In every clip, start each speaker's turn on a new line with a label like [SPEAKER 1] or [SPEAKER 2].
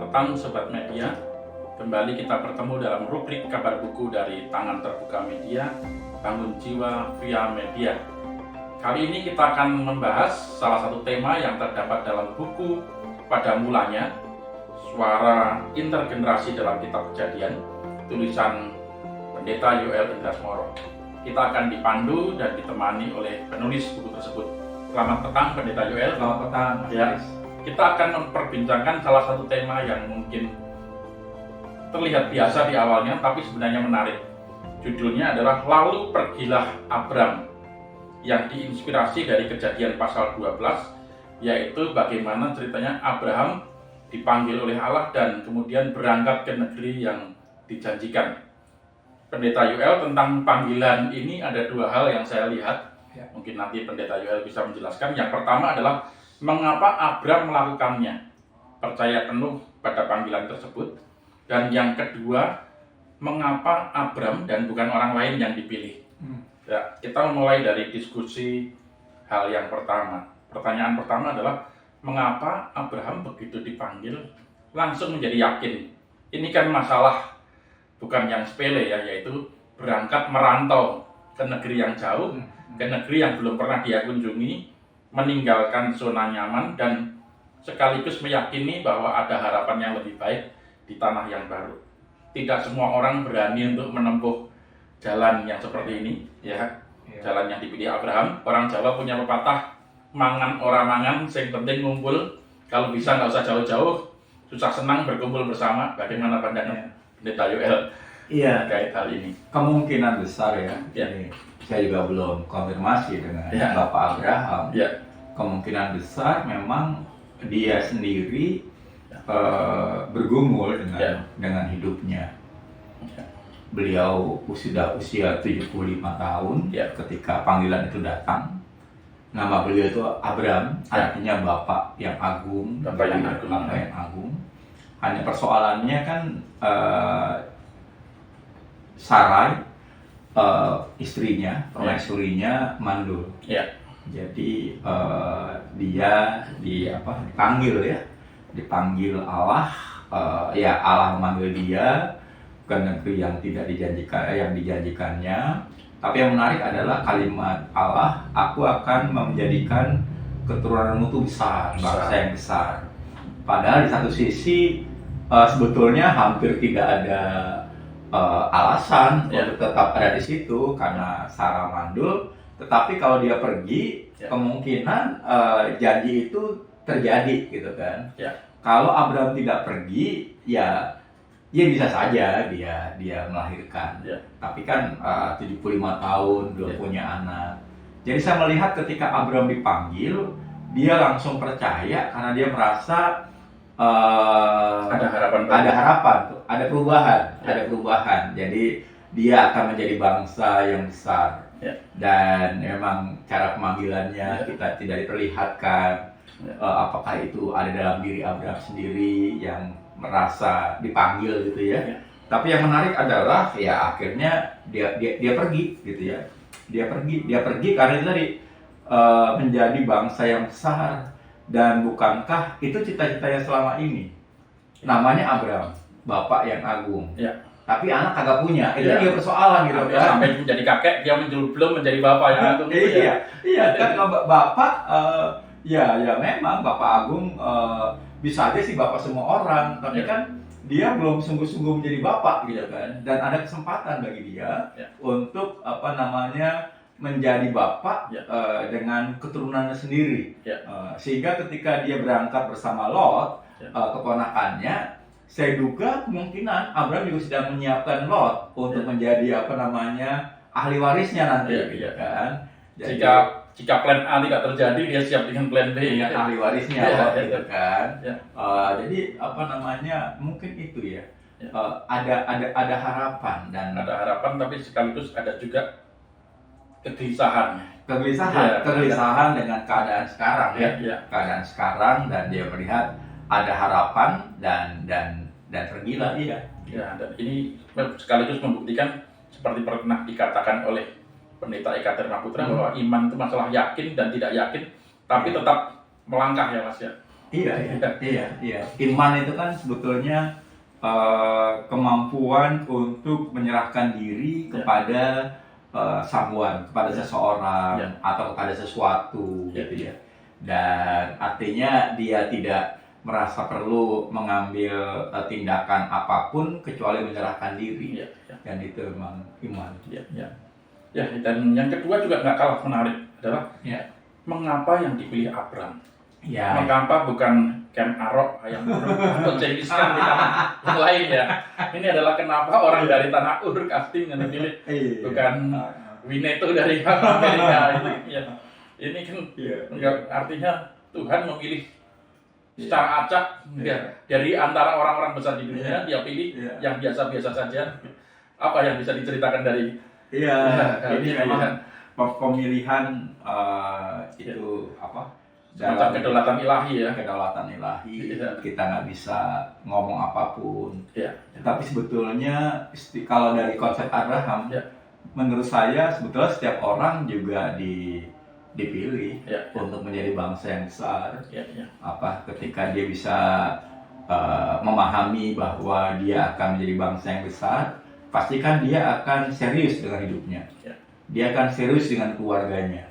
[SPEAKER 1] petang Sobat Media. Kembali kita bertemu dalam rubrik kabar buku dari Tangan Terbuka Media, Bangun Jiwa via Media. Kali ini kita akan membahas salah satu tema yang terdapat dalam buku Pada Mulanya, Suara Intergenerasi dalam Kitab Kejadian, tulisan Pendeta Yoel Indrasmoro. Kita akan dipandu dan ditemani oleh penulis buku tersebut. Selamat petang Pendeta Yoel.
[SPEAKER 2] Selamat petang, Mas Aris.
[SPEAKER 1] Kita akan memperbincangkan salah satu tema yang mungkin terlihat biasa di awalnya, tapi sebenarnya menarik. Judulnya adalah Lalu Pergilah Abram, yang diinspirasi dari Kejadian pasal 12, yaitu bagaimana ceritanya Abraham dipanggil oleh Allah dan kemudian berangkat ke negeri yang dijanjikan. Pendeta Yoel, tentang panggilan ini ada dua hal yang saya lihat. Mungkin nanti Pendeta Yoel bisa menjelaskan. Yang pertama adalah mengapa Abram melakukannya, percaya penuh pada panggilan tersebut. Dan yang kedua, mengapa Abram dan bukan orang lain yang dipilih. Ya, kita mulai dari diskusi hal yang pertama. Pertanyaan pertama adalah mengapa Abraham begitu dipanggil langsung menjadi yakin. Ini kan masalah bukan yang sepele ya, yaitu berangkat merantau ke negeri yang jauh, ke negeri yang belum pernah dia kunjungi, meninggalkan zona nyaman dan sekaligus meyakini bahwa ada harapan yang lebih baik di tanah yang baru. Tidak semua orang berani untuk menempuh jalan yang seperti ini, ya. Jalan yang dipilih Abraham. Orang Jawa punya pepatah, mangan ora mangan, sing penting ngumpul. Kalau bisa nggak usah jauh-jauh, susah senang berkumpul bersama. Bagaimana pandangan Pendeta Yoel terkait hal ini?
[SPEAKER 2] Kemungkinan besar ya. Jadi, saya juga belum konfirmasi dengan Bapak Abraham. Kemungkinan besar memang dia sendiri bergumul dengan hidupnya. Beliau sudah usia 75 tahun ketika panggilan itu datang. Nama beliau itu Abram, artinya Bapak yang Agung.
[SPEAKER 1] Bapak yang Agung.
[SPEAKER 2] Hanya persoalannya kan Sarai, istrinya, permaisurinya mandul. Jadi dia dipanggil Allah, Allah memanggil dia ke negeri yang tidak dijanjikannya. Tapi yang menarik adalah kalimat Allah, aku akan menjadikan keturunanmu itu besar, bangsa yang besar. Padahal di satu sisi sebetulnya hampir tidak ada alasan untuk tetap ada di situ karena Sarah mandul. Tetapi kalau dia pergi, kemungkinan janji itu terjadi, gitu kan? Kalau Abraham tidak pergi, ya bisa saja dia melahirkan. Tapi kan 75 tahun belum punya anak. Jadi saya melihat ketika Abraham dipanggil, dia langsung percaya karena dia merasa ada harapan, ada perubahan. Jadi dia akan menjadi bangsa yang besar. Dan memang cara pemanggilannya kita tidak diperlihatkan apakah itu ada dalam diri Abraham sendiri yang merasa dipanggil gitu ya. Tapi yang menarik adalah ya akhirnya dia pergi gitu ya. Dia pergi karena itu tadi menjadi bangsa yang besar. Dan bukankah itu cita-citanya selama ini? Namanya Abraham, Bapak yang Agung. Tapi anak kagak punya, itu dia persoalan gitu kan.
[SPEAKER 1] Sampai menjadi kakek, dia belum menjadi bapak yang agung.
[SPEAKER 2] Iya, kan bapak, memang Bapak Agung bisa aja sih bapak semua orang, tapi kan dia belum sungguh-sungguh menjadi bapak gitu kan. Dan ada kesempatan bagi dia untuk menjadi bapak dengan keturunannya sendiri. Sehingga ketika dia berangkat bersama Lot, keponakannya, saya duga kemungkinan Abraham juga sedang menyiapkan Lot untuk menjadi ahli warisnya nanti, gitu kan. Jadi,
[SPEAKER 1] jika plan A tidak terjadi, dia siap dengan plan B.
[SPEAKER 2] Dengan ahli warisnya, gitu kan. Jadi mungkin itu ya. Ada harapan dan
[SPEAKER 1] ada harapan, tapi sekaligus ada juga kegelisahan
[SPEAKER 2] dengan keadaan sekarang keadaan sekarang, dan dia melihat ada harapan dan pergilah dia.
[SPEAKER 1] Dan ini sekaligus membuktikan seperti pernah dikatakan oleh Pendeta Eka Dharma Putra bahwa iman itu masalah yakin dan tidak yakin, tapi tetap melangkah ya Mas ya.
[SPEAKER 2] Iya. Iman itu kan sebetulnya kemampuan untuk menyerahkan diri kepada someone, kepada seseorang atau kepada sesuatu gitu ya. Dan artinya dia tidak merasa perlu mengambil tindakan apapun kecuali menyerahkan diri. Dan itu memang iman.
[SPEAKER 1] Ya, dan yang kedua juga nggak kalah menarik adalah mengapa yang dipilih Abram? Mengapa bukan Ken Arok yang atau Genghis Khan di tanah yang lain ya? Ini adalah kenapa orang dari tanah Ur casting yang dipilih, bukan Winnetou dari Amerika ini. Ini kan artinya Tuhan memilih secara acak dari antara orang-orang besar di dunia, dia pilih yang biasa-biasa saja. Apa yang bisa diceritakan dari
[SPEAKER 2] ini memang pemilihan itu apa?
[SPEAKER 1] Dalam kedaulatan ilahi ya.
[SPEAKER 2] Kedaulatan ilahi, kita nggak bisa ngomong apapun. Tapi sebetulnya kalau dari konsep Abraham, menurut saya sebetulnya setiap orang juga dipilih untuk menjadi bangsa yang besar. Ketika dia bisa memahami bahwa dia akan menjadi bangsa yang besar, pastikan dia akan serius dengan hidupnya. Dia akan serius dengan keluarganya.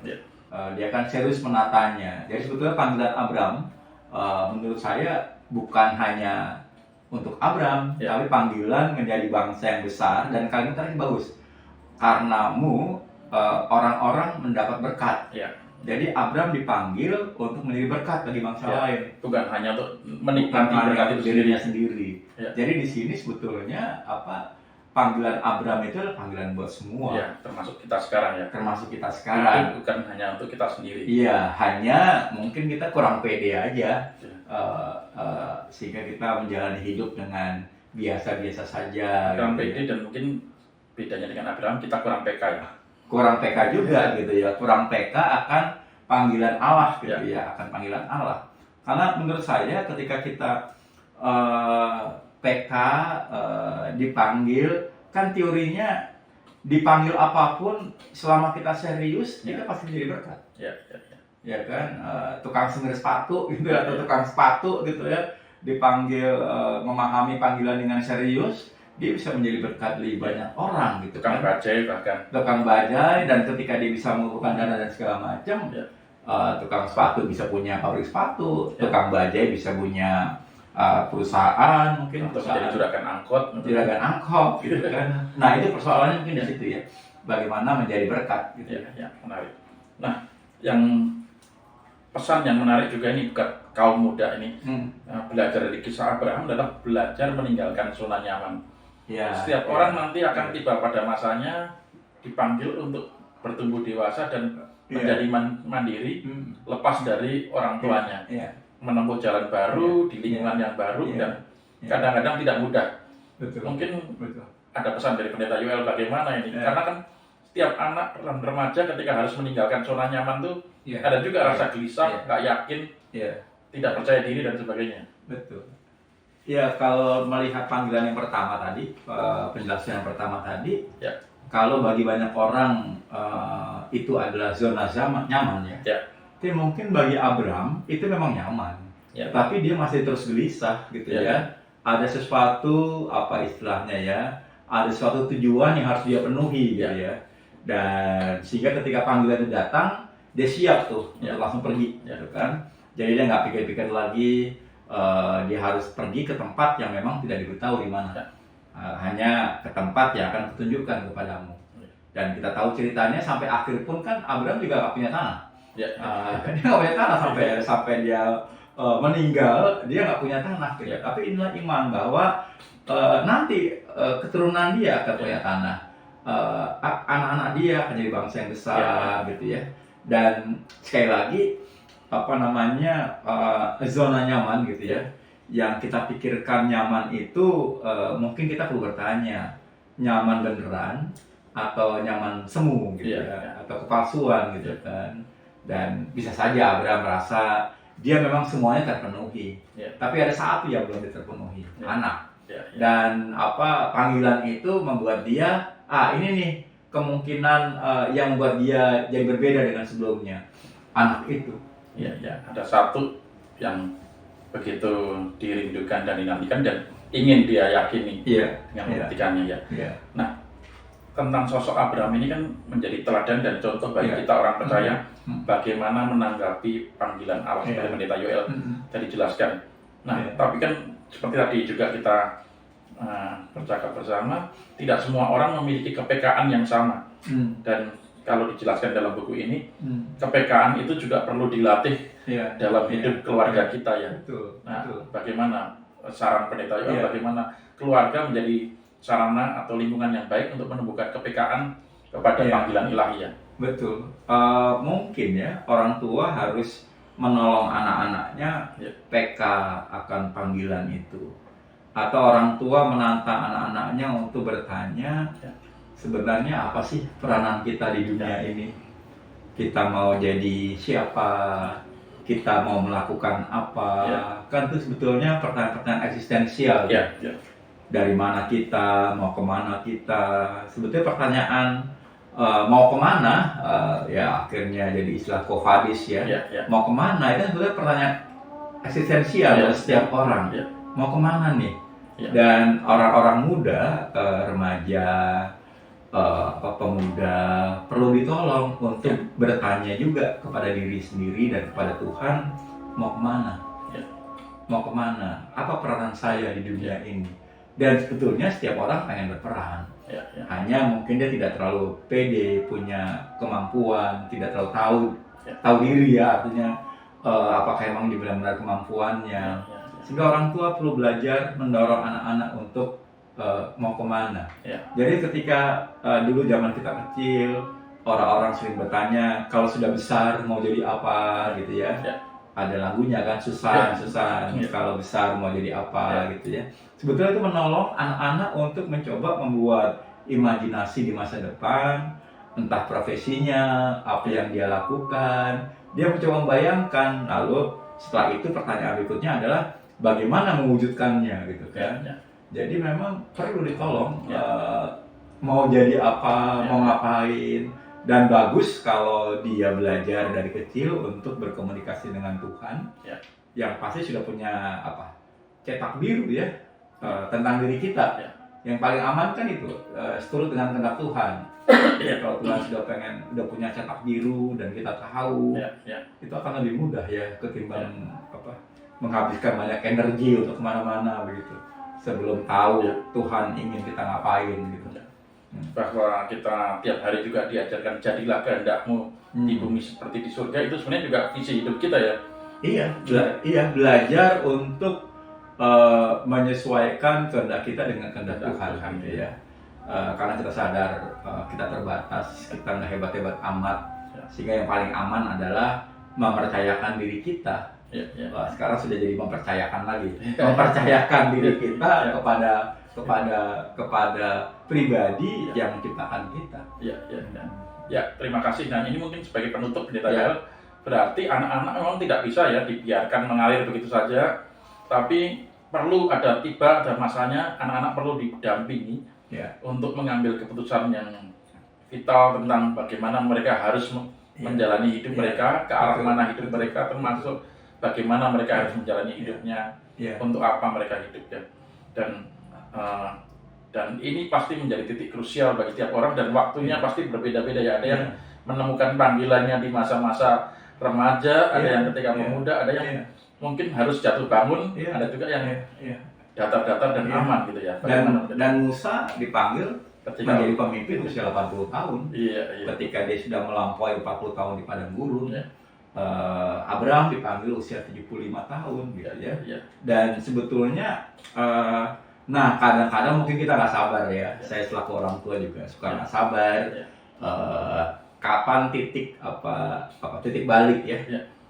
[SPEAKER 2] Dia akan serius menatanya. Jadi sebetulnya panggilan Abram menurut saya bukan hanya untuk Abram, tapi panggilan menjadi bangsa yang besar. Dan kalimat tadi bagus, karenamu orang-orang mendapat berkat. Jadi Abram dipanggil untuk menjadi berkat bagi bangsa lain,
[SPEAKER 1] bukan hanya untuk menikmati berkat itu
[SPEAKER 2] dirinya sendiri. Jadi di sini sebetulnya panggilan Abram itu adalah panggilan buat semua.
[SPEAKER 1] Termasuk kita sekarang ya.
[SPEAKER 2] Termasuk kita sekarang.
[SPEAKER 1] Bukan hanya untuk kita sendiri.
[SPEAKER 2] Hanya mungkin kita kurang pede aja, sehingga kita menjalani hidup dengan biasa-biasa saja.
[SPEAKER 1] Kurang pede dan mungkin bedanya dengan Abraham kita kurang PK ya.
[SPEAKER 2] Kurang PK juga gitu ya. Kurang PK akan panggilan Allah gitu ya. Akan panggilan Allah. Karena menurut saya ketika kita PK dipanggil, kan teorinya dipanggil apapun selama kita serius kita pasti jadi berkat. Ya kan, tukang semir sepatu gitu atau tukang sepatu gitu ya, dipanggil memahami panggilan dengan serius, dia bisa menjadi berkat lebih banyak orang gitu.
[SPEAKER 1] Tukang bajai bahkan.
[SPEAKER 2] Tukang bajai, dan ketika dia bisa mengumpulkan dana dan segala macam, tukang sepatu bisa punya pabrik sepatu, tukang bajai bisa punya perusahaan, mungkin
[SPEAKER 1] untuk menjadi
[SPEAKER 2] juragan angkot gitu kan. Nah itu persoalannya mungkin di situ ya, bagaimana menjadi berkat gitu.
[SPEAKER 1] Menarik. Nah, yang pesan yang menarik juga ini buat kaum muda ini, belajar dari kisah Abraham adalah belajar meninggalkan zona nyaman. Setiap orang nanti akan tiba pada masanya dipanggil untuk bertumbuh dewasa dan menjadi mandiri, lepas dari orang tuanya. Menempuh jalan baru di lingkungan yang baru dan kadang-kadang tidak mudah. Mungkin ada pesan dari Pendeta Yoel bagaimana ini, karena kan setiap anak dan remaja ketika harus meninggalkan zona nyaman tuh ada juga rasa gelisah, nggak yakin, tidak percaya diri dan sebagainya. Kalau
[SPEAKER 2] melihat panggilan yang pertama tadi, penjelasan yang pertama tadi, kalau bagi banyak orang itu adalah zona nyaman ya. Tapi mungkin bagi Abram itu memang nyaman, tapi dia masih terus gelisah gitu ya. Ada sesuatu istilahnya ya, ada suatu tujuan yang harus dia penuhi gitu ya. Dan sehingga ketika panggilan itu datang, dia siap tuh untuk langsung pergi, gitu kan. Jadi dia nggak pikir-pikir lagi, dia harus pergi ke tempat yang memang tidak diberitahu di mana. Hanya ke tempat yang akan kutunjukkan kepadamu. Dan kita tahu ceritanya sampai akhir pun kan Abram juga nggak punya tanah. Dia nggak punya tanah sampai dia meninggal, dia nggak punya tanah gitu. Tapi inilah iman bahwa nanti keturunan dia akan punya tanah, anak-anak dia akan jadi bangsa yang besar gitu ya. Dan sekali lagi zona nyaman gitu ya, yang kita pikirkan nyaman itu mungkin kita perlu bertanya, nyaman beneran atau nyaman semu gitu ya, atau kepalsuan gitu kan. Dan bisa saja Abraham merasa dia memang semuanya terpenuhi, tapi ada satu yang belum terpenuhi, anak. Dan panggilan itu membuat dia, ini nih kemungkinan yang membuat dia jadi berbeda dengan sebelumnya, anak itu.
[SPEAKER 1] Ada satu yang begitu dirindukan dan dinantikan dan ingin dia yakini dengan membuktikannya ya. Nah, tentang sosok Abraham ini kan menjadi teladan dan contoh bagi kita orang percaya bagaimana menanggapi panggilan Allah seperti Pendeta Yoel tadi jelaskan. Nah, tapi kan seperti tadi juga kita bercakap bersama, tidak semua orang memiliki kepekaan yang sama. Dan kalau dijelaskan dalam buku ini, kepekaan itu juga perlu dilatih dalam hidup keluarga kita ya. Bagaimana saran Pendeta Yoel, bagaimana keluarga menjadi sarana atau lingkungan yang baik untuk menumbuhkan kepekaan kepada panggilan ilahi ya.
[SPEAKER 2] Betul. Mungkin ya orang tua harus menolong anak-anaknya peka akan panggilan itu. Atau orang tua menantang anak-anaknya untuk bertanya, sebenarnya apa sih peranan kita di dunia ini? Kita mau jadi siapa? Kita mau melakukan apa? Kan itu sebetulnya pertanyaan-pertanyaan eksistensial. Dari mana kita, mau kemana kita? Sebetulnya pertanyaan mau kemana, ya akhirnya jadi istilah Kofadis ya. Mau kemana itu sebetulnya pertanyaan eksistensial dari setiap orang. Mau kemana nih? Dan orang-orang muda, remaja, pemuda perlu ditolong untuk bertanya juga kepada diri sendiri dan kepada Tuhan, mau kemana? Mau kemana? Apa peranan saya di dunia ini? Dan sebetulnya setiap orang pengen berperan. Hanya mungkin dia tidak terlalu pede, punya kemampuan, tidak terlalu tahu diri ya, artinya apakah emang dia benar-benar kemampuannya. Sehingga orang tua perlu belajar mendorong anak-anak untuk mau kemana. Jadi ketika dulu zaman kita kecil, orang-orang sering bertanya kalau sudah besar mau jadi apa gitu ya. Ada lagunya kan, Susan, kalau besar mau jadi apa gitu ya. Sebetulnya itu menolong anak-anak untuk mencoba membuat imajinasi di masa depan, entah profesinya, apa yang dia lakukan. Dia mencoba membayangkan, lalu setelah itu pertanyaan berikutnya adalah bagaimana mewujudkannya gitu kan. Jadi memang perlu ditolong mau jadi apa, mau ngapain. Dan bagus kalau dia belajar dari kecil untuk berkomunikasi dengan Tuhan, yang pasti sudah punya cetak biru ya tentang diri kita. Yang paling aman kan itu seturut dengan kehendak Tuhan. Kalau Tuhan sudah punya cetak biru dan kita tahu, itu akan lebih mudah ya ketimbang menghabiskan banyak energi untuk kemana-mana begitu sebelum tahu Tuhan ingin kita ngapain gitu.
[SPEAKER 1] Bahwa kita tiap hari juga diajarkan jadilah kehendak-Mu di bumi seperti di surga, itu sebenarnya juga visi hidup kita ya.
[SPEAKER 2] Iya, belajar untuk menyesuaikan kehendak kita dengan kehendak Tuhan gitu ya. Karena kita sadar kita terbatas, kita nggak hebat-hebat amat, sehingga yang paling aman adalah mempercayakan diri kita. Sekarang sudah jadi mempercayakan lagi, mempercayakan diri kita kepada pribadi yang menciptakan kita.
[SPEAKER 1] Terima kasih. Dan ini mungkin sebagai penutup Pendeta Yoel, berarti anak-anak memang tidak bisa ya dibiarkan mengalir begitu saja, tapi perlu ada masanya anak-anak perlu didampingi untuk mengambil keputusan yang vital tentang bagaimana mereka harus menjalani hidup mereka, ke arah mana hidup mereka, termasuk bagaimana mereka harus menjalani hidupnya, untuk apa mereka hidup ya. Dan ini pasti menjadi titik krusial bagi tiap orang dan waktunya pasti berbeda-beda ya. Ada yang menemukan panggilannya di masa-masa remaja, ada yang ketika pemuda, ada yang mungkin harus jatuh bangun, ada juga yang datar-datar dan aman gitu ya.
[SPEAKER 2] Dan Musa dipanggil ketika menjadi pemimpin usia 80 tahun. Ketika dia sudah melampaui 40 tahun di padang gurun. Abraham dipanggil usia 75 tahun gitu ya. Dan sebetulnya kadang-kadang mungkin kita nggak sabar ya. Saya selaku orang tua juga suka nggak sabar. Kapan titik balik ya?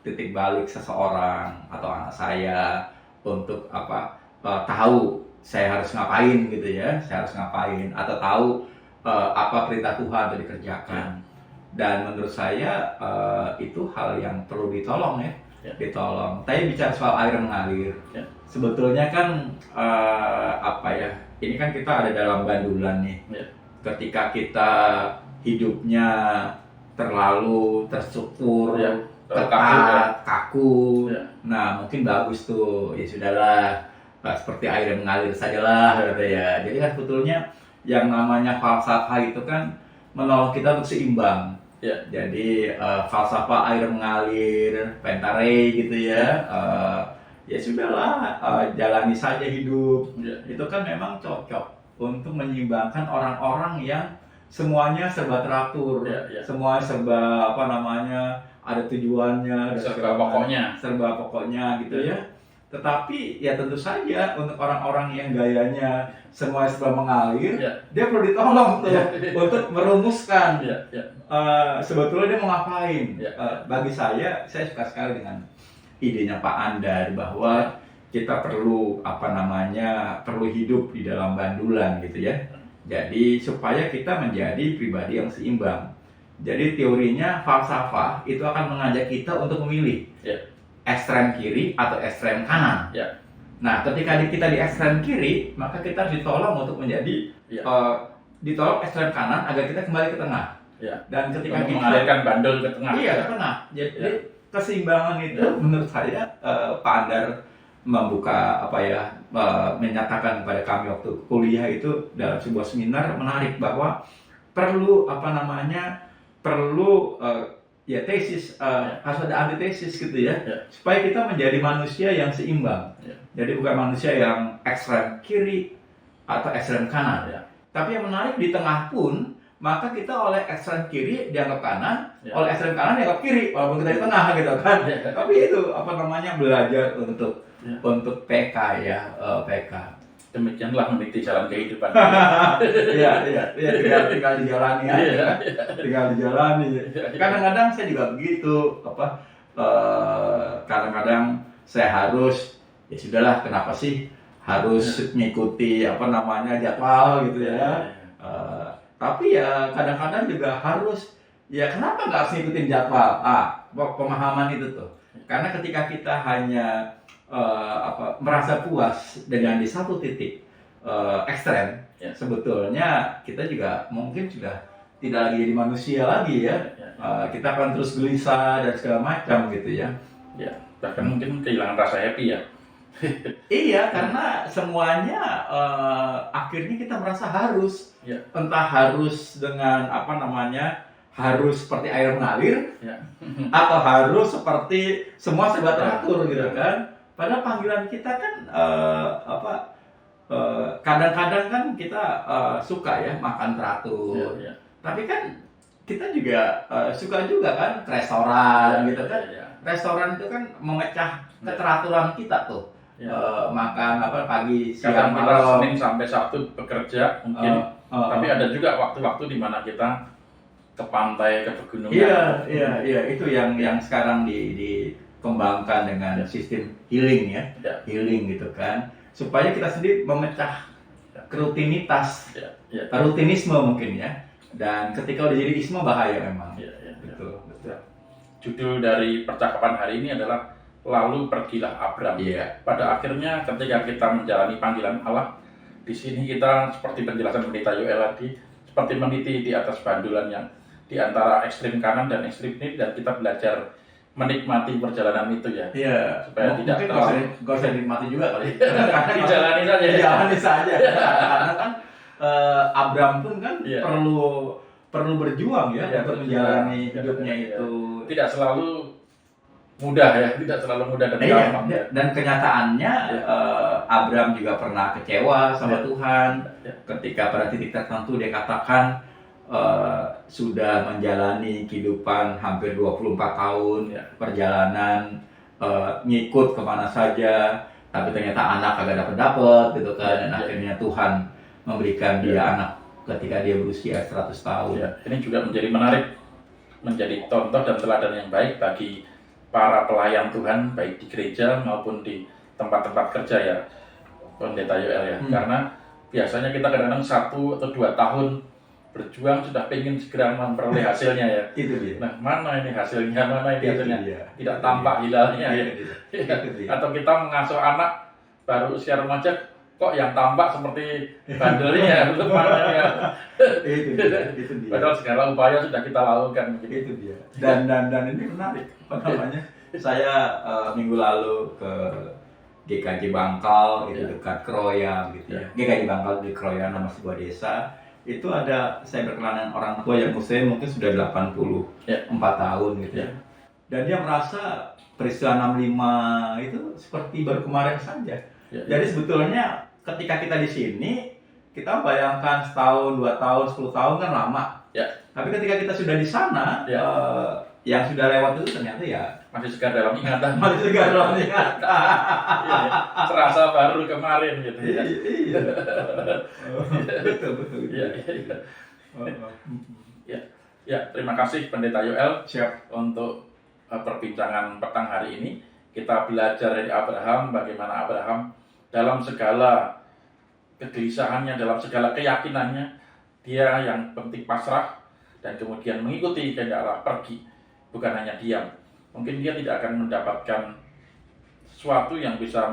[SPEAKER 2] Titik balik seseorang atau anak saya untuk tahu saya harus ngapain gitu ya. Saya harus ngapain atau tahu apa perintah Tuhan untuk dikerjakan. Dan menurut saya itu hal yang perlu ditolong ya. Ditolong. Tadi bicara soal air mengalir. Sebetulnya kan ini kan kita ada dalam bandulan nih. Ketika kita hidupnya terlalu terstruktur, ketat, kaku.
[SPEAKER 1] Ya.
[SPEAKER 2] Nah, mungkin bagus tuh. Ya sudahlah, seperti air yang mengalir sajalah gitu ya. Jadi kan sebetulnya yang namanya falsafah itu kan menolong kita untuk seimbang.
[SPEAKER 1] Ya.
[SPEAKER 2] Jadi falsafah air mengalir, pentare gitu ya. Ya sudahlah, jalani saja hidup.
[SPEAKER 1] Ya.
[SPEAKER 2] Itu kan memang cocok untuk menyeimbangkan orang-orang yang semuanya serba teratur,
[SPEAKER 1] Ya.
[SPEAKER 2] semuanya serba ada tujuannya, ada serba pokoknya gitu ya. Tetapi ya tentu saja untuk orang-orang yang gayanya semuanya serba mengalir, dia perlu ditolong tuh untuk merumuskan sebetulnya dia mau ngapain. Bagi saya suka sekali dengan idenya Pak Andar bahwa kita perlu perlu hidup di dalam bandulan gitu ya. Jadi supaya kita menjadi pribadi yang seimbang. Jadi teorinya falsafah itu akan mengajak kita untuk memilih ekstrem kiri atau ekstrem kanan. Nah, ketika kita di ekstrem kiri, maka kita harus ditolong untuk menjadi ditolong ekstrem kanan agar kita kembali ke tengah. Dan ketika kita
[SPEAKER 1] mengalirkan bandul ke tengah.
[SPEAKER 2] Iya, ke tengah. Jadi keseimbangan itu menurut saya Pak Andar membuka menyatakan kepada kami waktu kuliah itu dalam sebuah seminar menarik bahwa perlu tesis harus ada antitesis gitu ya, supaya kita menjadi manusia yang seimbang. Jadi bukan manusia yang ekstrem kiri atau ekstrem kanan. Tapi yang menarik di tengah pun maka kita oleh ekstrem kiri dianggap kanan, oleh ekstrem kanan dianggap kiri walaupun kita di tengah gitu kan. Tapi itu belajar untuk PK PK.
[SPEAKER 1] Demikianlah meniti jalan kehidupan.
[SPEAKER 2] Tinggal dijalani aja. Tinggal dijalani. Kadang-kadang saya juga begitu, kadang-kadang saya harus ya sudahlah, kenapa sih harus mengikuti jadwal gitu ya. Tapi ya kadang-kadang juga harus, ya kenapa nggak harus ngikutin jadwal? Pemahaman itu tuh. Karena ketika kita hanya merasa puas dengan di satu titik ekstrem, sebetulnya kita juga mungkin sudah tidak lagi jadi manusia lagi ya. Kita akan terus gelisah dan segala macam gitu ya.
[SPEAKER 1] Bahkan mungkin kehilangan rasa happy ya.
[SPEAKER 2] Iya, karena semuanya akhirnya kita merasa harus, entah harus dengan harus seperti air mengalir, atau harus seperti semua serba teratur gitu kan. Padahal panggilan kita kan kadang-kadang kan kita suka ya makan teratur, tapi kan kita juga suka juga kan restoran gitu kan. Restoran itu kan memecah keteraturan kita tuh. Makan pagi, siang, malam.
[SPEAKER 1] Senin sampai Sabtu bekerja mungkin, tapi ada juga waktu-waktu di mana kita ke pantai, ke pegunungan.
[SPEAKER 2] Iya, itu yang sekarang dikembangkan dengan sistem healing healing gitu kan, supaya kita sendiri memecah rutinitas, rutinisme mungkin ya, dan ketika udah jadi isme bahaya memang. Betul.
[SPEAKER 1] Judul dari percakapan hari ini adalah Lalu Pergilah Abram. Pada akhirnya ketika kita menjalani panggilan Allah, di sini kita seperti penjelasan Pendeta Yoel tadi, seperti meniti di atas bandulan yang di antara ekstrem kanan dan ekstrem kiri, dan kita belajar menikmati perjalanan itu ya. Supaya tidak terlalu
[SPEAKER 2] gak usah dinikmati juga kali.
[SPEAKER 1] Dijalani saja.
[SPEAKER 2] Dijalani saja. Karena kan Abram pun kan perlu berjuang untuk menjalani hidupnya itu.
[SPEAKER 1] Tidak selalu mudah tidak selalu mudah dan gampang.
[SPEAKER 2] Dan kenyataannya Abram juga pernah kecewa sama Tuhan ketika pada titik tertentu dia katakan sudah menjalani kehidupan hampir 24 tahun perjalanan, ngikut kemana saja, tapi ternyata anak kagak dapat gitu kan. Dan akhirnya Tuhan memberikan dia anak ketika dia berusia 100 tahun.
[SPEAKER 1] Ini juga menjadi menarik, menjadi contoh dan teladan yang baik bagi para pelayan Tuhan, baik di gereja maupun di tempat-tempat kerja ya, Pendeta Yoel Karena biasanya kita kadang-kadang 1 atau 2 tahun berjuang sudah pengen segera memperoleh hasilnya ya.
[SPEAKER 2] Itu dia.
[SPEAKER 1] Nah, mana ini hasilnya, mana ini hasilnya? Tidak tampak hilalnya. Atau kita mengasuh anak baru usia remaja, kok yang tampak seperti bandelnya, belum mananya.
[SPEAKER 2] Itu dia.
[SPEAKER 1] Padahal segala upaya sudah kita lakukan.
[SPEAKER 2] Itu dia. Dan ini menarik. Apa namanya? Saya minggu lalu ke GKJ Bangkal, itu dekat Kroya gitu ya. GKJ Bangkal di Kroya, nama sebuah desa. Itu ada, saya berkenalan orang tua yang usia mungkin sudah 84 tahun gitu ya. Dan dia merasa peristiwa 65 itu seperti baru kemarin saja. Jadi sebetulnya ketika kita di sini, kita bayangkan setahun, 2 tahun, 10 tahun kan lama. Tapi ketika kita sudah di sana, yang sudah lewat itu ternyata ya
[SPEAKER 1] masih segar dalam ingatan.
[SPEAKER 2] Masih segar dalam ingatan.
[SPEAKER 1] Terasa baru kemarin gitu ya.
[SPEAKER 2] Iya. Betul.
[SPEAKER 1] Ya, terima kasih Pendeta Yoel.
[SPEAKER 2] Siap.
[SPEAKER 1] Untuk perbincangan petang hari ini. Kita belajar dari Abraham, bagaimana Abraham dalam segala kegelisahannya, dalam segala keyakinannya, dia yang penting pasrah dan kemudian mengikuti kehendak Allah, pergi, bukan hanya diam. Mungkin dia tidak akan mendapatkan sesuatu yang bisa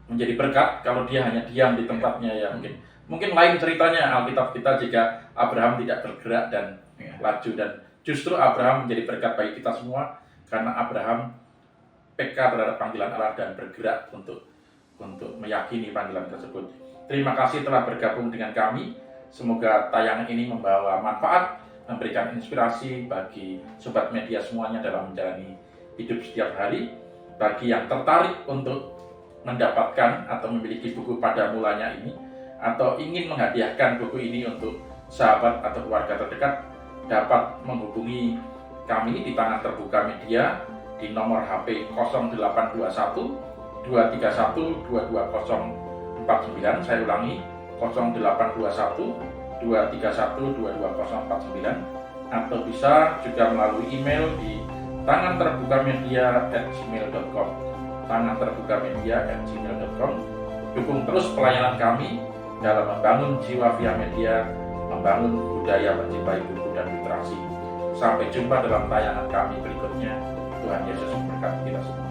[SPEAKER 1] menjadi berkat kalau dia hanya diam di tempatnya ya. Mungkin lain ceritanya Alkitab kita jika Abraham tidak bergerak dan laju, dan justru Abraham menjadi berkat bagi kita semua karena Abraham peka terhadap panggilan Allah dan bergerak untuk meyakini panggilan tersebut. Terima kasih telah bergabung dengan kami. Semoga tayangan ini membawa manfaat, memberikan inspirasi bagi sobat media semuanya dalam menjalani hidup setiap hari. Bagi yang tertarik untuk mendapatkan atau memiliki buku pada mulanya ini, atau ingin menghadiahkan buku ini untuk sahabat atau keluarga terdekat, dapat menghubungi kami di Tangan Terbuka Media di nomor HP 0821 231 22049. Saya ulangi, 0821 231 22049, atau bisa juga melalui email di tanganterbukamedia@gmail.com. tanganterbukamedia@gmail.com. Dukung terus pelayanan kami dalam membangun jiwa via media, membangun budaya mencintai buku dan literasi. Sampai jumpa dalam tayangan kami berikutnya. Tuhan Yesus memberkati kita semua.